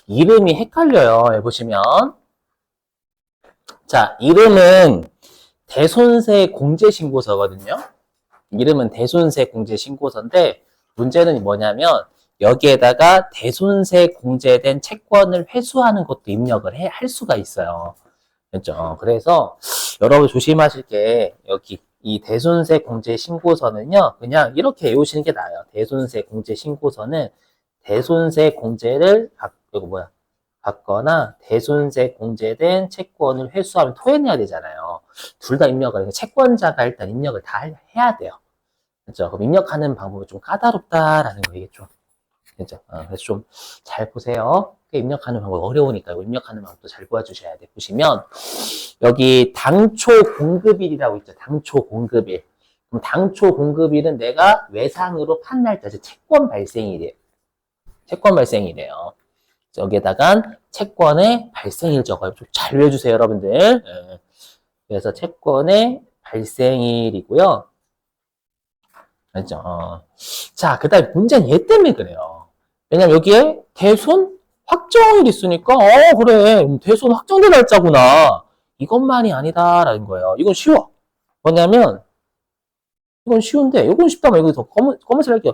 이름이 헷갈려요. 보시면. 자, 이름은 대손세 공제신고서거든요. 이름은 대손세 공제신고서인데 문제는 뭐냐면 여기에다가 대손세 공제된 채권을 회수하는 것도 입력을 할 수가 있어요. 그렇죠? 그래서 여러분 조심하실 게 여기 이 대손세 공제신고서는요. 그냥 이렇게 외우시는 게 나아요. 대손세 공제신고서는 대손세 공제를 받거나 대손세 공제된 채권을 회수하면 토해내야 되잖아요. 둘 다 입력을 채권자가 일단 입력을 다 해야 돼요. 그렇죠? 그럼 입력하는 방법이 좀 까다롭다라는 거겠죠. 그렇죠? 그래서 좀 잘 보세요. 입력하는 방법 어려우니까 입력하는 방법도 잘 보여주셔야 돼. 보시면 여기 당초 공급일이라고 있죠. 당초 공급일. 그럼 당초 공급일은 내가 외상으로 판날 때 채권 발생일이에요. 채권 발생일이에요. 여기에다가 채권의 발생일 적어요. 좀 잘 외워주세요, 여러분들. 그래서 채권의 발생일이고요. 알죠? 자, 그 다음에 문제는 얘 때문에 그래요. 왜냐면 여기에 대손 확정일 있으니까, 그래. 대손 확정된 날짜구나. 이것만이 아니다라는 거예요. 이건 쉬워. 뭐냐면, 이건 쉬운데, 이건 쉽다면 여기 더 검은색 할게요.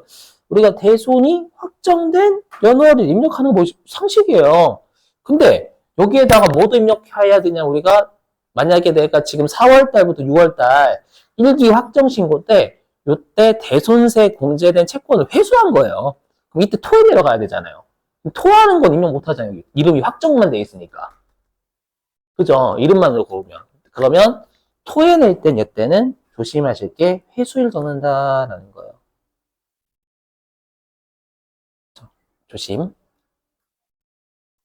우리가 대손이 확정된 연월을 입력하는 거 상식이에요. 근데 여기에다가 뭐도 입력해야 되냐, 우리가 만약에 내가 지금 4월 달부터 6월 달 1기 확정 신고 때 요때 대손세 공제된 채권을 회수한 거예요. 그럼 이때 토에 내려가야 되잖아요. 토하는 건 입력 못 하잖아요. 여기. 이름이 확정만 돼 있으니까. 그죠? 이름만으로 보면. 그러면 토에 낼 땐 이때는 조심하실 게 회수일 적는다라는 거예요. 조심.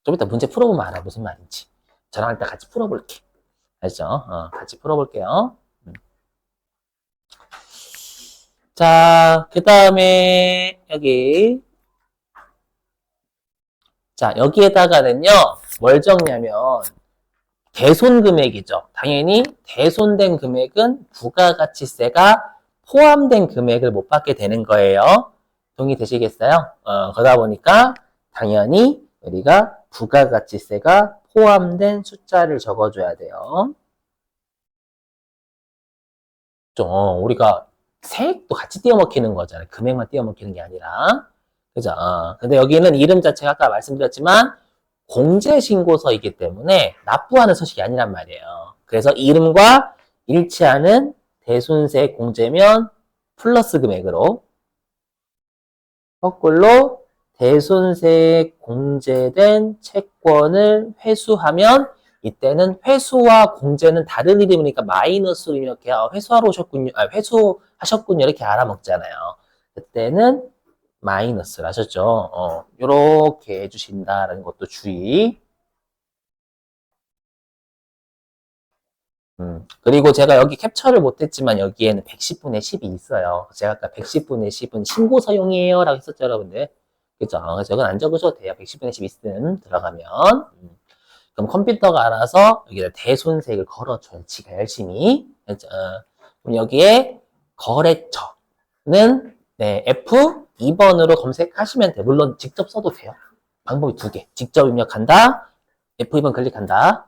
좀 이따 문제 풀어보면 알아. 무슨 말인지. 저랑 일단 같이 풀어볼게. 알죠? 같이 풀어볼게요. 자, 그 다음에 여기 자, 여기에다가는요, 뭘 적냐면 대손 금액이죠. 당연히 대손된 금액은 부가가치세가 포함된 금액을 못 받게 되는 거예요. 동의되시겠어요? 그러다 보니까 당연히 우리가 부가가치세가 포함된 숫자를 적어줘야 돼요. 좀 우리가 세액도 같이 띄워 먹히는 거잖아요. 금액만 띄워 먹히는 게 아니라. 그죠? 근데 여기는 이름 자체가 아까 말씀드렸지만 공제신고서이기 때문에 납부하는 서식이 아니란 말이에요. 그래서 이름과 일치하는 대손세 공제면 플러스 금액으로 거꾸로 대손세 공제된 채권을 회수하면 이때는 회수와 공제는 다른 이름이니까 마이너스로 이렇게 회수하러 오셨군요. 회수하셨군요. 이렇게 알아먹잖아요. 그때는 마이너스를 하셨죠. 이렇게 해주신다라는 것도 주의. 그리고 제가 여기 캡처를 못했지만 여기에는 110분의 10이 있어요. 제가 아까 110분의 10은 신고서용이에요 라고 했었죠, 여러분들. 그죠? 그래서 이건 안 적으셔도 돼요. 110분의 10 있음 들어가면. 그럼 컴퓨터가 알아서 여기다 대손색을 걸어줘요. 지가 열심히. 그죠? 그럼 여기에 거래처는 네, F2번으로 검색하시면 돼요. 물론 직접 써도 돼요. 방법이 두 개. 직접 입력한다. F2번 클릭한다.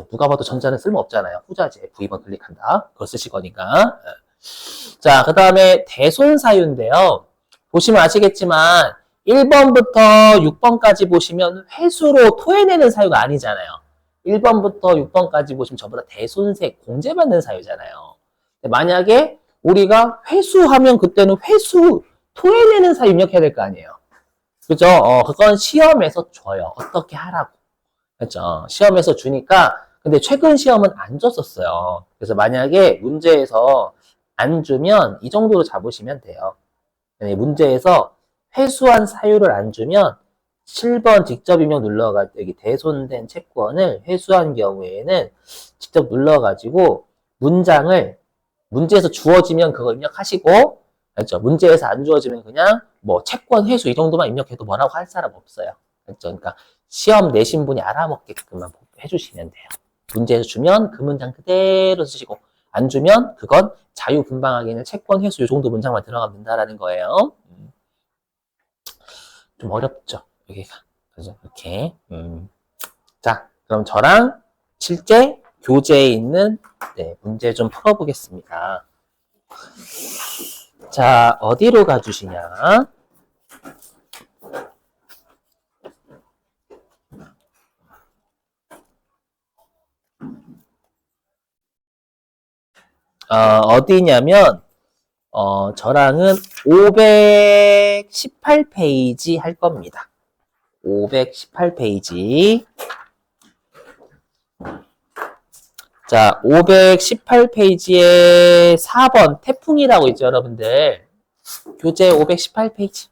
누가 봐도 전자는 쓸모없잖아요. 후자지. F2번 클릭한다. 그거 쓰실 거니까. 자, 그 다음에 대손사유인데요. 보시면 아시겠지만 1번부터 6번까지 보시면 회수로 토해내는 사유가 아니잖아요. 1번부터 6번까지 보시면 전부 다 대손세 공제받는 사유잖아요. 만약에 우리가 회수하면 그때는 회수 토해내는 사유 입력해야 될 거 아니에요. 그죠? 그건 시험에서 줘요. 어떻게 하라고. 그렇죠? 시험에서 주니까 근데 최근 시험은 안 줬었어요. 그래서 만약에 문제에서 안 주면 이 정도로 잡으시면 돼요. 문제에서 회수한 사유를 안 주면 7번 직접 입력 눌러가지고 여기 대손된 채권을 회수한 경우에는 직접 눌러가지고 문장을 문제에서 주어지면 그거 입력하시고 그렇죠? 문제에서 안 주어지면 그냥 뭐 채권 회수 이 정도만 입력해도 뭐라고 할 사람 없어요. 그렇죠? 그러니까 시험 내신 분이 알아먹게끔만 해주시면 돼요. 문제에서 주면 그 문장 그대로 쓰시고 안 주면 그건 자유분방하게는 채권 회수 이 정도 문장만 들어가면 된다라는 거예요. 좀 어렵죠, 여기가. 그죠? 이렇게. 자, 그럼 저랑 실제 교재에 있는 네, 문제 좀 풀어보겠습니다. 자, 어디로 가주시냐? 어디냐면, 저랑은 518페이지 할 겁니다. 518페이지. 자, 518페이지에 4번 태풍이라고 있죠, 여러분들. 교재 518페이지.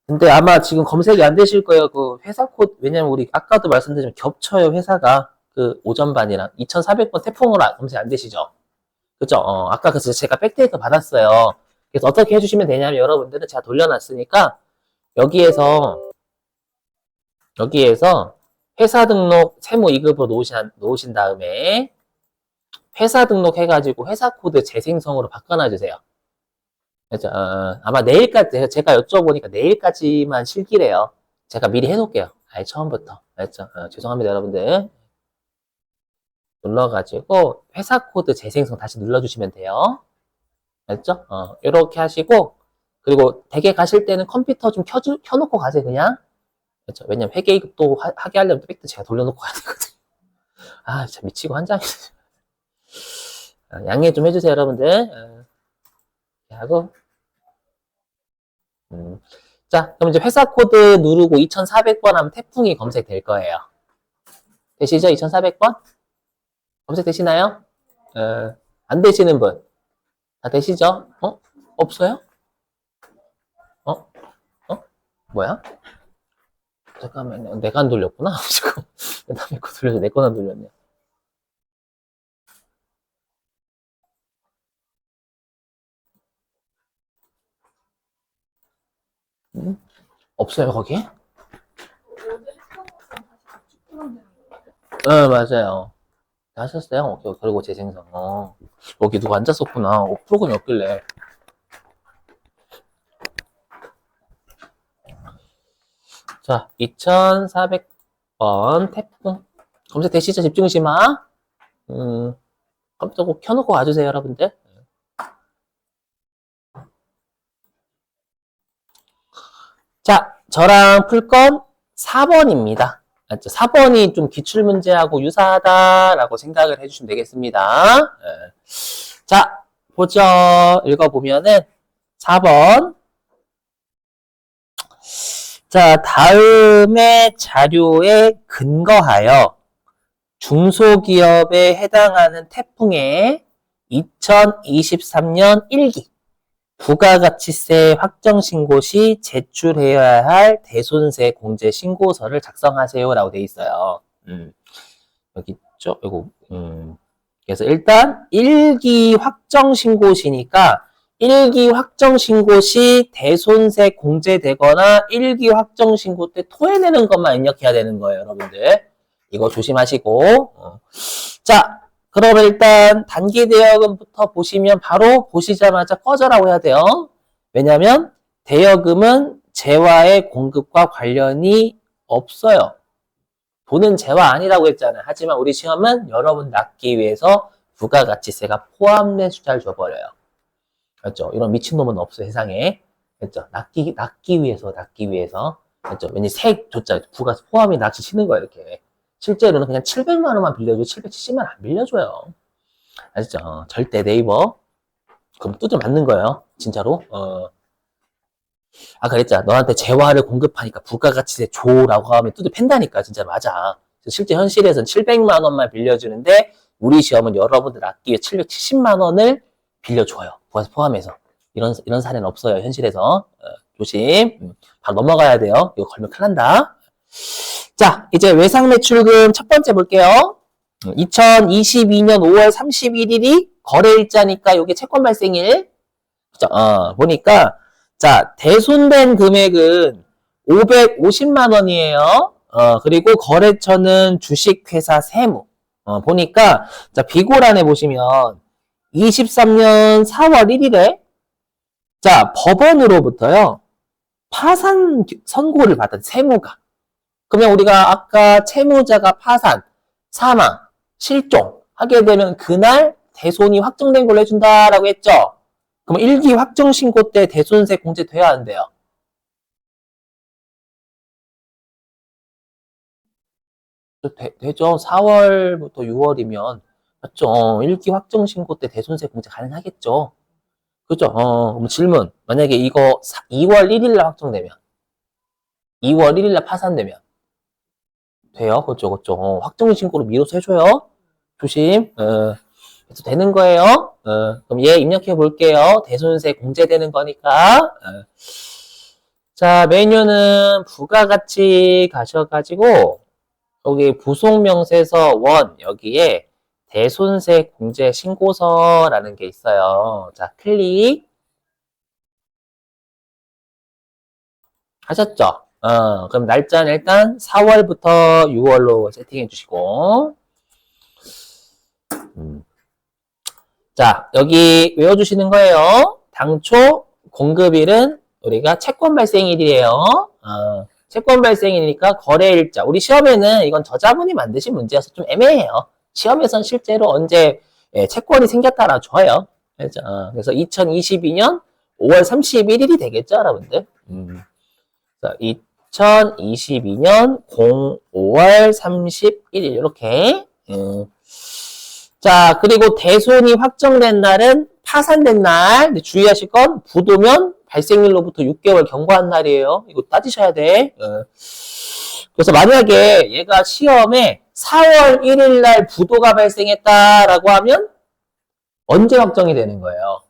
근데 아마 지금 검색이 안 되실 거예요. 그 회사 코드, 왜냐면 우리 아까도 말씀드렸지만 겹쳐요, 회사가. 그 오전반이랑 2400번 태풍으로 검색 안 되시죠? 그죠? 아까 그래서 제가 백데이터 받았어요. 그래서 어떻게 해주시면 되냐면 여러분들은 제가 돌려놨으니까 여기에서 회사 등록 세무 2급으로 놓으신 다음에 회사 등록 해가지고 회사 코드 재생성으로 바꿔놔주세요. 그죠? 아마 내일까지, 제가 여쭤보니까 내일까지만 실기래요. 제가 미리 해놓을게요. 아예 처음부터. 알죠? 죄송합니다, 여러분들. 눌러가지고 회사 코드 재생성 다시 눌러주시면 돼요. 알죠? 이렇게 하시고, 그리고 댁에 가실 때는 컴퓨터 좀 켜놓고 가세요, 그냥. 그렇죠? 왜냐면 회계이급도 하게 하려면 또 백도 제가 돌려놓고 가야 되거든요. 아, 진짜 미치고 환장이네. 양해 좀 해주세요, 여러분들. 이렇게 하고. 자, 그럼 이제 회사 코드 누르고 2400번 하면 태풍이 검색될 거예요. 되시죠? 2400번? 검색되시나요? 안 되시는 분? 다 되시죠? 없어요? 뭐야? 잠깐만요. 내가 안 돌렸구나. 지금. 남의 거 돌려서 내 건 안 돌렸네. 없어요, 거기? 맞아요. 하셨어요? 오케이, 그리고 재생성. 여기 누가 앉았었구나. 프로그램이 없길래. 자, 2400번 태풍. 검색되시죠? 집중심아. 깜짝 꼭 켜놓고 와주세요, 여러분들. 자, 저랑 풀 건 4번입니다. 4번이 좀 기출문제하고 유사하다라고 생각을 해주시면 되겠습니다. 자, 보죠. 읽어보면은 4번. 자, 다음의 자료에 근거하여 중소기업에 해당하는 태풍의 2023년 1기 부가가치세 확정신고 시 제출해야 할 대손세 공제 신고서를 작성하세요라고 돼 있어요. 여기 있죠? 이거, 그래서 일단 1기 확정신고 시니까 1기 확정신고 시 대손세 공제되거나 1기 확정신고 때 토해내는 것만 입력해야 되는 거예요, 여러분들. 이거 조심하시고. 자, 그러면 일단 단기 대여금부터 보시면 바로 보시자마자 꺼져라고 해야 돼요. 왜냐하면 대여금은 재화의 공급과 관련이 없어요. 돈은 재화 아니라고 했잖아요. 하지만 우리 시험은 여러분 낚기 위해서 부가가치세가 포함된 숫자를 줘버려요. 그렇죠? 이런 미친놈은 없어 세상에. 그렇죠? 낚기 위해서. 그렇죠? 왠지 세 조자 부가 포함이 낚시 치는 거야 이렇게. 실제로는 그냥 700만 원만 빌려줘. 770만 원 안 빌려줘요. 아시죠? 절대 네이버. 그럼 두들 맞는 거예요. 진짜로. 그랬잖아. 너한테 재화를 공급하니까 부가가치세 줘라고 하면 두들 팬다니까. 진짜 맞아. 실제 현실에서는 700만 원만 빌려주는데 우리 시험은 여러분들 낚기 위해 770만 원을 빌려줘요. 포함해서. 이런 사례는 없어요. 현실에서. 조심. 바로 넘어가야 돼요. 이거 걸면 큰일 난다. 자, 이제 외상매출금 첫 번째 볼게요. 2022년 5월 31일이 거래일자니까 이게 채권 발생일. 그죠? 보니까, 자, 대손된 금액은 550만 원이에요. 그리고 거래처는 주식회사 세무. 보니까, 자, 비고란에 보시면, 2023년 4월 1일에 자, 법원으로부터요. 파산 선고를 받은 세무가. 그러면 우리가 아까 채무자가 파산, 사망, 실종 하게 되면 그날 대손이 확정된 걸로 해준다라고 했죠. 그럼 1기 확정 신고 때 대손세 공제돼야 한대요. 되죠. 4월부터 6월이면 맞죠. 1기 확정 신고 때 대손세 공제 가능하겠죠. 그죠? 그럼 질문. 만약에 이거 2월 1일 날 확정되면 2월 1일 날 파산되면 돼요. 그죠, 그죠. 확정 신고로 미뤄서 해줘요. 조심. 그래서 되는 거예요. 그럼 얘 입력해 볼게요. 대손세 공제되는 거니까. 자, 메뉴는 부가가치 가셔가지고 여기 부속명세서 원 여기에 대손세 공제 신고서라는 게 있어요. 자, 클릭 하셨죠? 그럼 날짜는 일단 4월부터 6월로 세팅해 주시고 자, 여기 외워주시는 거예요. 당초 공급일은 우리가 채권 발생일이에요. 채권 발생이니까 거래일자. 우리 시험에는 이건 저자분이 만드신 문제여서 좀 애매해요. 시험에선 실제로 언제 채권이 생겼다라 줘요. 그래서 2022년 5월 31일이 되겠죠, 여러분들? 자, 2022년 5월 31일 이렇게. 자, 그리고 대손이 확정된 날은 파산된 날. 근데 주의하실 건 부도면 발생일로부터 6개월 경과한 날이에요. 이거 따지셔야 돼. 그래서 만약에 얘가 시험에 4월 1일 날 부도가 발생했다라고 하면 언제 확정이 되는 거예요?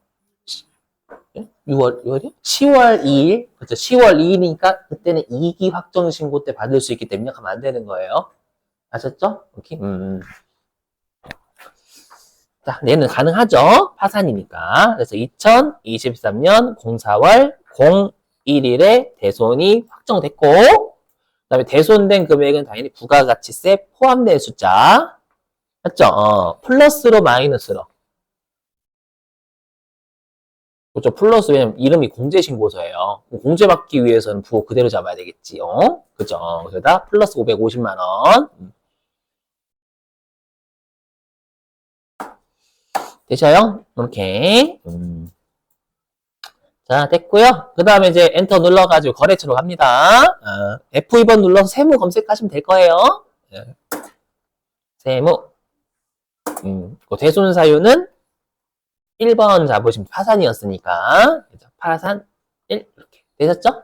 6월이요? 10월 2일. 그렇죠. 10월 2일이니까 그때는 2기 확정 신고 때 받을 수 있기 때문에 가면 안 되는 거예요. 아셨죠? 오케이. 자, 얘는 가능하죠. 파산이니까. 그래서 2023년 04월 01일에 대손이 확정됐고, 그 다음에 대손된 금액은 당연히 부가가치세 포함된 숫자. 맞죠? 플러스로 마이너스로. 그렇죠. 플러스, 왜냐면 이름이 공제신고서예요. 공제받기 위해서는 부호 그대로 잡아야 되겠지. 그죠? 그래서 플러스 550만원. 되셔요? 이렇게. 자, 됐고요. 그 다음에 이제 엔터 눌러가지고 거래처로 갑니다. F2번 눌러서 세무 검색하시면 될 거예요. 세무. 대손 사유는 1번 잡으시면 파산이었으니까. 파산 1. 이렇게. 되셨죠?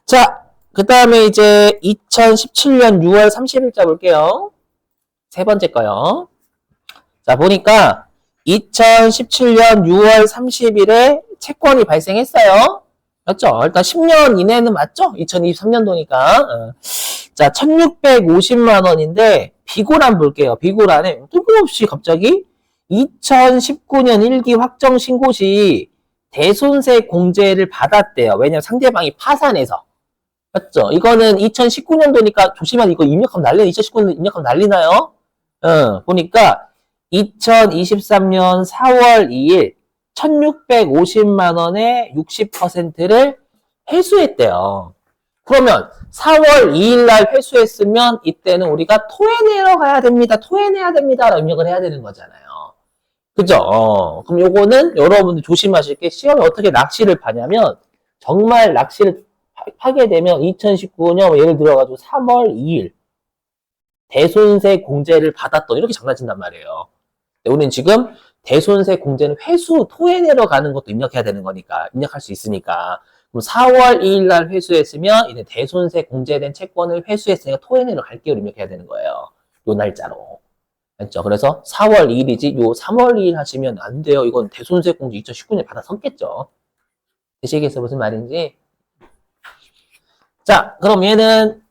자, 그 다음에 이제 2017년 6월 30일 잡을게요. 세 번째 거요. 자, 보니까 2017년 6월 30일에 채권이 발생했어요. 맞죠? 일단 10년 이내는 맞죠? 2023년도니까. 자, 1650만 원인데 비고란 볼게요. 비고란에 뜬금없이 갑자기 2019년 1기 확정 신고 시 대손세 공제를 받았대요. 왜냐면 상대방이 파산해서. 맞죠? 이거는 2019년도니까 조심하세요. 이거 입력하면 난리나요? 2019년 입력하면 난리나요? 보니까 2023년 4월 2일 1650만 원의 60%를 회수했대요. 그러면 4월 2일 날 회수했으면 이때는 우리가 토해내러 가야 됩니다. 토해내야 됩니다. 라고 입력을 해야 되는 거잖아요. 그죠? 그럼 요거는 여러분들 조심하실 게 시험에 어떻게 낚시를 파냐면 정말 낚시를 하게 되면 2019년 예를 들어가지고 3월 2일 대손세 공제를 받았던 이렇게 장난친단 말이에요. 우리는 지금 대손세 공제는 회수, 토해내러 가는 것도 입력해야 되는 거니까, 입력할 수 있으니까. 그럼 4월 2일 날 회수했으면, 이제 대손세 공제된 채권을 회수했으니까 토해내러 갈게요. 입력해야 되는 거예요. 요 날짜로. 맞죠? 그래서 4월 2일이지, 요 3월 2일 하시면 안 돼요. 이건 대손세 공제 2019년에 받아섰겠죠. 되시겠어요? 무슨 말인지? 자, 그럼 얘는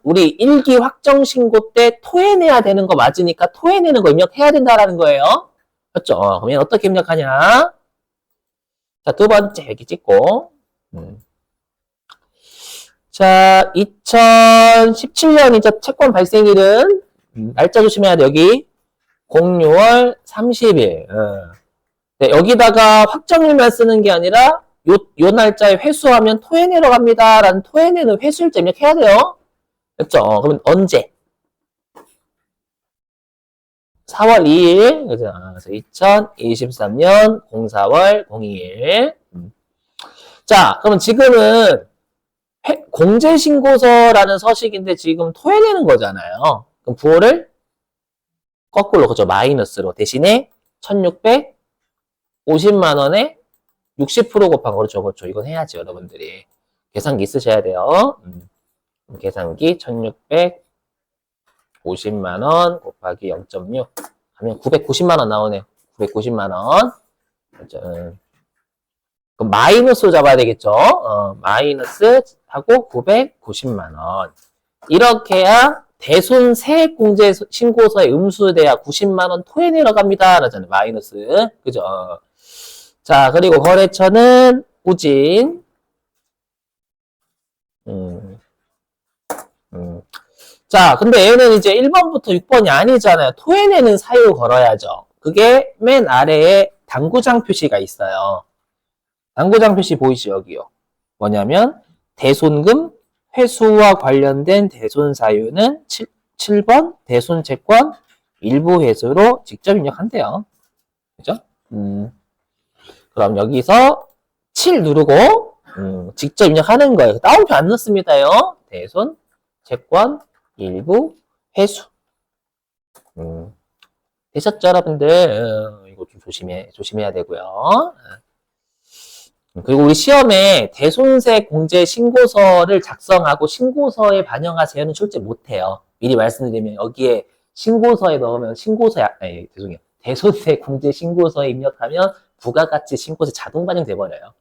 우리 1기 확정 신고 때 토해내야 되는 거 맞으니까 토해내는 거 입력해야 된다라는 거예요. 맞죠? 그럼 얘는 어떻게 입력하냐? 자, 두 번째 여기 찍고. 자, 2017년 이제 채권 발생일은 날짜 조심해야 돼. 여기 06월 30일. 네, 여기다가 확정일만 쓰는 게 아니라 요 날짜에 회수하면 토에 내려갑니다. 라는 토에 내는 회수일자 입력해야 돼요. 됐죠? 그럼 언제? 4월 2일. 그래서 2023년 04월 02일. 자, 그러면 지금은 공제신고서라는 서식인데 지금 토해내는 거잖아요. 그럼 부호를 거꾸로, 그죠? 마이너스로. 대신에 1650만 원에 60% 곱한 거죠. 그렇죠. 이건 해야지, 여러분들이. 계산기 쓰셔야 돼요. 계산기 1650만 원 곱하기 0.6 하면 990만 원 나오네요. 990만 원. 그렇죠. 그럼 마이너스로 잡아야 되겠죠. 마이너스 하고 990만 원. 이렇게 해야 대손세액 공제 신고서에 음수돼야 90만 원 토에 내려갑니다. 라잖아요. 마이너스. 그죠? 자, 그리고 거래처는 우진. 자, 근데 얘는 이제 1번부터 6번이 아니잖아요. 토에 내는 사유 걸어야죠. 그게 맨 아래에 당구장 표시가 있어요. 당구장 표시 보이시죠? 여기요. 뭐냐면 대손금 회수와 관련된 대손 사유는 7번 대손채권 일부 회수로 직접 입력한대요. 그죠? 그럼 여기서 7 누르고 직접 입력하는 거예요. 따옴표 안 넣습니다요. 대손 채권 일부 회수. 되셨죠, 여러분들? 이거 좀 조심해야 되고요. 그리고 우리 시험에 대손세 공제 신고서를 작성하고 신고서에 반영하세요는 출제 못해요. 미리 말씀드리면 여기에 신고서에 넣으면 죄송해요. 대손세 공제 신고서에 입력하면 부가가치 신고세 자동 반영돼 버려요.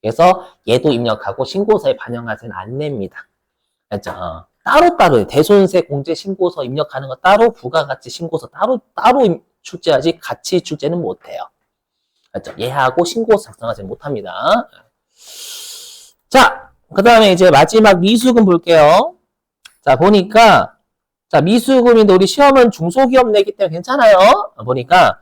그래서 얘도 입력하고 신고서에 반영하세요는 안 냅니다. 알죠? 따로따로 대손세 공제 신고서 입력하는 거 따로 부가가치 신고서 따로 출제하지 같이 출제는 못해요. 맞죠? 얘하고 신고서 작성하지 못합니다. 자, 그 다음에 이제 마지막 미수금 볼게요. 자, 보니까, 자, 미수금인데 우리 시험은 중소기업 내기 때문에 괜찮아요. 보니까,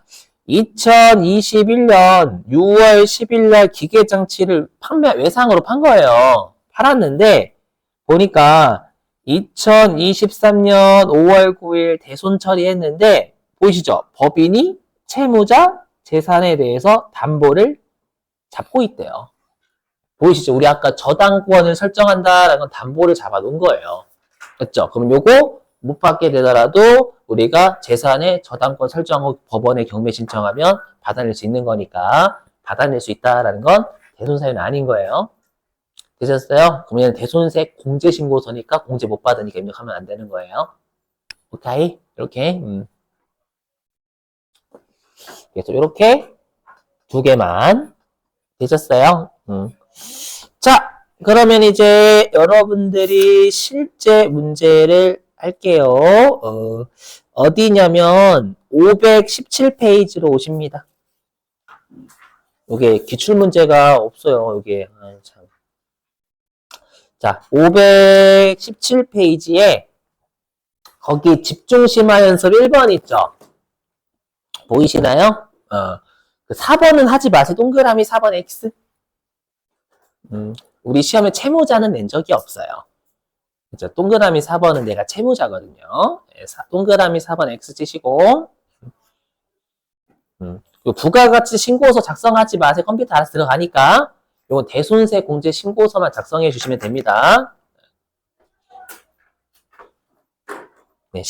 2021년 6월 10일 날 기계장치를 외상으로 판 거예요. 팔았는데, 보니까, 2023년 5월 9일 대손 처리했는데, 보이시죠? 법인이 채무자, 재산에 대해서 담보를 잡고 있대요. 보이시죠? 우리 아까 저당권을 설정한다라는 건 담보를 잡아놓은 거예요. 됐죠? 그럼 요거 못 받게 되더라도 우리가 재산에 저당권 설정하고 법원에 경매 신청하면 받아낼 수 있는 거니까 받아낼 수 있다라는 건 대손사유는 아닌 거예요. 되셨어요? 그러면 대손세 공제신고서니까 공제 못 받으니까 입력하면 안 되는 거예요. 오케이? 이렇게. 그래서 이렇게 두 개만 되셨어요? 자, 그러면 이제 여러분들이 실제 문제를 할게요. 어디냐면 517페이지로 오십니다. 이게 기출문제가 없어요. 이게 참. 자, 517페이지에 거기 집중심화 연습 1번 있죠? 보이시나요? 그 4번은 하지 마세요. 동그라미 4번 X. 우리 시험에 채무자는 낸 적이 없어요. 그죠? 동그라미 4번은 내가 채무자거든요. 동그라미 4번 X 치시고, 부가가치 신고서 작성하지 마세요. 컴퓨터 알아서 들어가니까. 이건 대손세 공제 신고서만 작성해 주시면 됩니다. 네,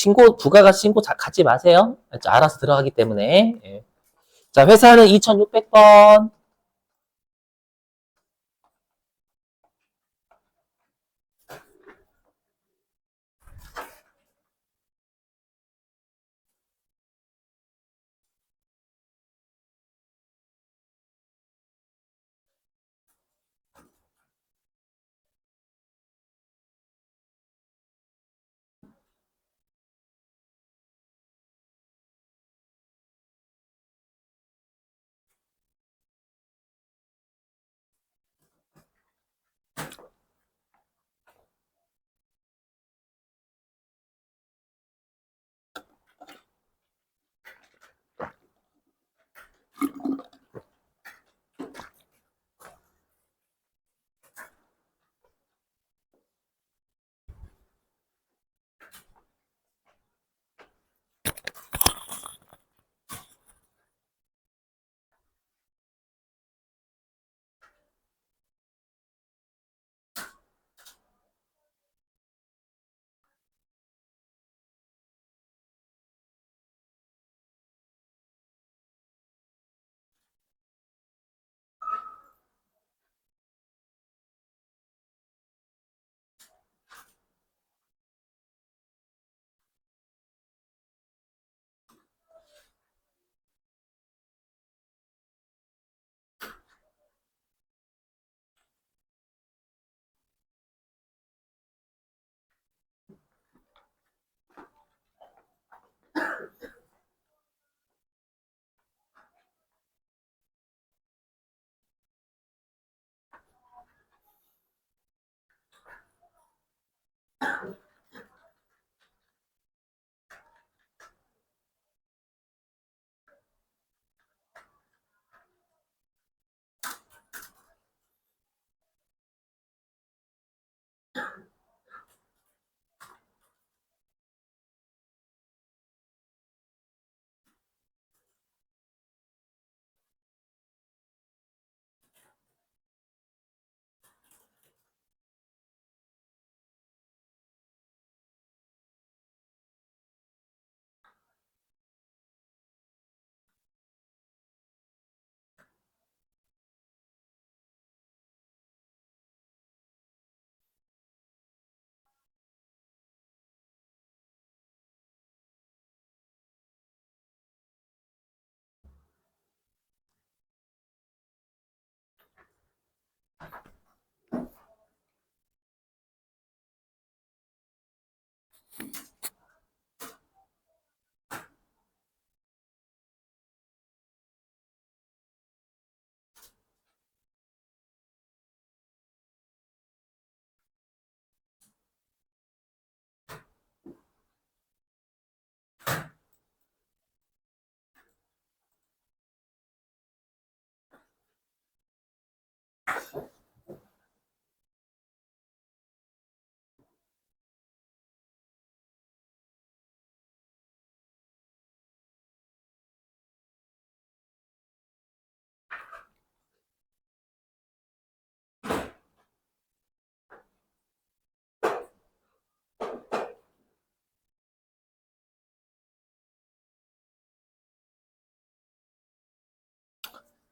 부가가치 신고 하지 마세요. 알아서 들어가기 때문에. 예. 자, 회사는 2600번.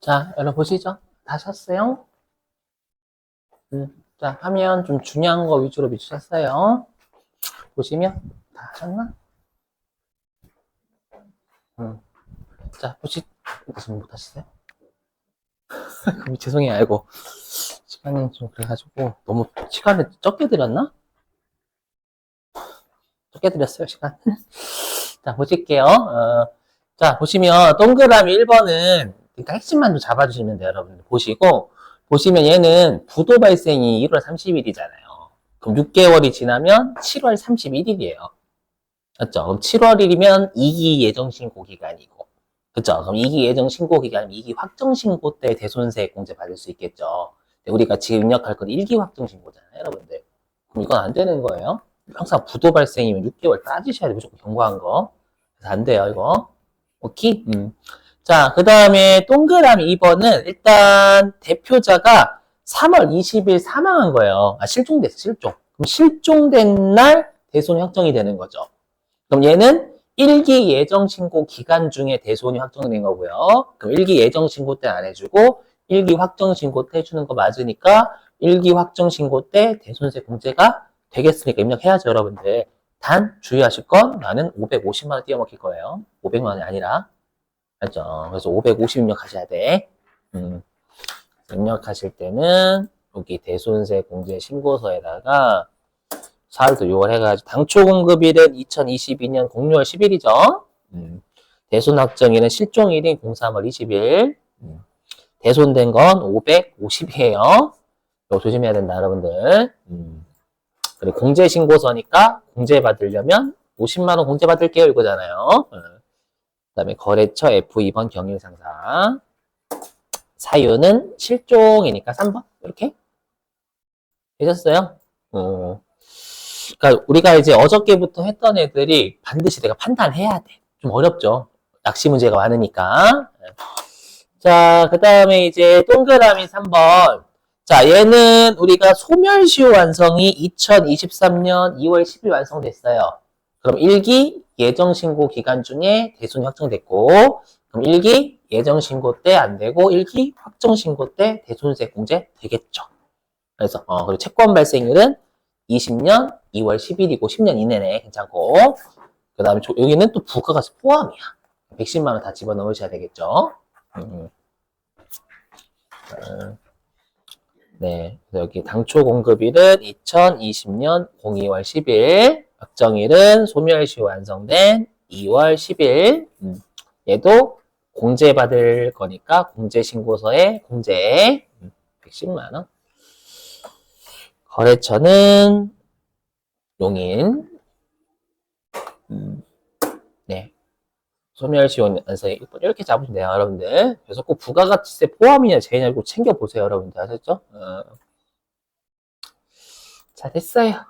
자, 여러분 보시죠. 다 셨어요? 자, 하면 좀 중요한 거 위주로 비추셨어요. 보시면 다 하셨나? 자, 무슨 못 하시세요? 죄송해요. 아이고. 시간이 좀 그래가지고 너무 시간을 적게 드렸나? 적게 드렸어요, 시간. 자, 보실게요. 자, 보시면 동그라미 1번은 그러니까 핵심만 좀 잡아주시면 돼요, 여러분들. 보시고 보시면 얘는 부도 발생이 1월 30일이잖아요. 그럼 6개월이 지나면 7월 31일이에요. 맞죠? 그럼 7월 1일이면 2기 예정 신고 기간이고. 그쵸? 그럼 2기 예정 신고 기간이면 2기 확정 신고 때 대손세 공제 받을 수 있겠죠. 근데 우리가 지금 입력할 건 1기 확정 신고잖아요, 여러분들. 그럼 이건 안 되는 거예요. 항상 부도 발생이면 6개월 따지셔야 돼요. 무조건 경고한 거. 그래서 안 돼요, 이거. 오케이? 자, 그 다음에 동그라미 2번은 일단 대표자가 3월 20일 사망한 거예요. 아, 실종됐어, 실종. 그럼 실종된 날 대손이 확정이 되는 거죠. 그럼 얘는 1기 예정 신고 기간 중에 대손이 확정된 거고요. 그럼 1기 예정 신고 때 안 해주고 1기 확정 신고 때 해주는 거 맞으니까 1기 확정 신고 때 대손세 공제가 되겠으니까 입력해야죠, 여러분들. 단 주의하실 건 나는 550만 원 띄어먹힐 거예요. 500만 원이 아니라. 알죠? 그래서 550 입력하셔야 돼. 입력하실 때는 여기 대손세 공제 신고서에다가 4월부터 6월 해가지고 당초 공급일은 2022년 06월 10일이죠. 대손 확정일은 실종일인 03월 20일. 대손된 건 550이에요. 이거 조심해야 된다, 여러분들. 그리고 공제 신고서니까 공제 받으려면 50만 원 공제 받을게요 이거잖아요. 그다음에 거래처 F2번 경일 상사. 사유는 실종이니까 3번 이렇게 되셨어요? 그러니까 우리가 이제 어저께부터 했던 애들이 반드시 내가 판단해야 돼. 좀 어렵죠. 낚시 문제가 많으니까. 자, 그 다음에 이제 동그라미 3번. 자, 얘는 우리가 소멸시효 완성이 2023년 2월 10일 완성됐어요. 그럼 1기 예정신고 기간 중에 대손이 확정됐고, 그럼 1기 예정신고 때 안 되고, 1기 확정신고 때 대손세 공제 되겠죠. 그래서, 그리고 채권 발생일은 20년 2월 10일이고, 10년 이내네. 괜찮고. 그 다음에 여기는 또 부가가치 포함이야. 110만 원 다 집어넣으셔야 되겠죠. 네, 여기 당초 공급일은 2020년 02월 10일, 확정일은 소멸시 완성된 2월 10일. 얘도 공제받을 거니까 공제신고서에 공제 110만 원. 거래처는 용인. 네. 소멸시 완성이 이렇게 잡으시면 돼요, 여러분들. 그래서 꼭 부가가치세 포함이냐 제외냐 꼭 챙겨보세요, 여러분들. 아셨죠? 자, 됐어요.